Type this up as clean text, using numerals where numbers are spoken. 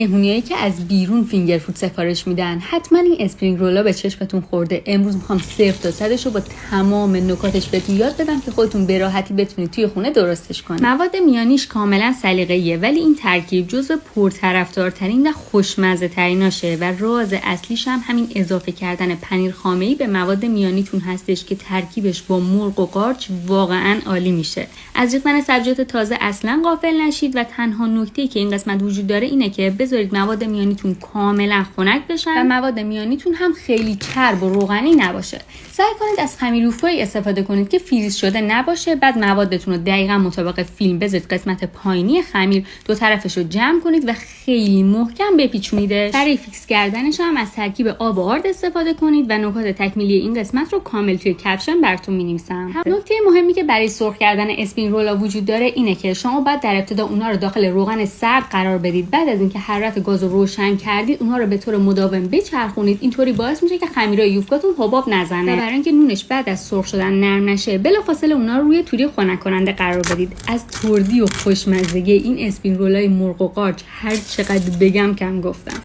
مهمونیایی که از بیرون فینگر فود سفارش میدن حتما این اسپرینگ رولا به چشمتون خورده. امروز میخوام 0 تا 100 رو با تمام نکاتش بهتون یاد بدم که خودتون به راحتی بتونید توی خونه درستش کنید. مواد میانیش کاملا سلیقه‌ایه، ولی این ترکیب جزو پرطرفدارترین و خوشمزه تریناشه و راز اصلیش هم همین اضافه کردن پنیر خامه‌ای به مواد میانیتون هستش که ترکیبش با مرغ و قارچ واقعا عالی میشه. از ریختن سبزیجات تازه اصلا غافل نشید و تنها نکته‌ای که این قسمت وجود داره اینه که بذارید مواد میانیتون کاملا خنک بشن و مواد میانیتون هم خیلی چرب و روغنی نباشه. سعی کنید از خمیرروفایی استفاده کنید که فریز شده نباشه. بعد موادتون رو دقیقاً مطابق فیلم بذارید قسمت پایینی خمیر، دو طرفش رو جمع کنید و خیلی محکم بپیچونیدش. برای فیکس کردنش هم از ترکیب آب و آرد استفاده کنید و نکات تکمیلی این قسمت رو کامل توی کپشن براتون می‌نویسم. نکته مهمی که برای سرخ کردن اسپرینگ رولا وجود داره اینه که شما باید در ابتدا اونها رو داخل روغن سرد قرار بدید. بعد از اینکه حرارت گاز رو روشن کردید اونها رو به طور مداوم بچرخونید. اینطوری باعث میشه که خمیرای یوفکاتون حباب نزنه. برای اینکه نونش بعد از سرخ شدن نرم نشه، بلافاصله اونها رو روی توری خنک کننده قرار بدید. از تردی و خوشمزگی این اسپرینگ رولای مرغ و قارچ هر چقدر بگم کم گفتم.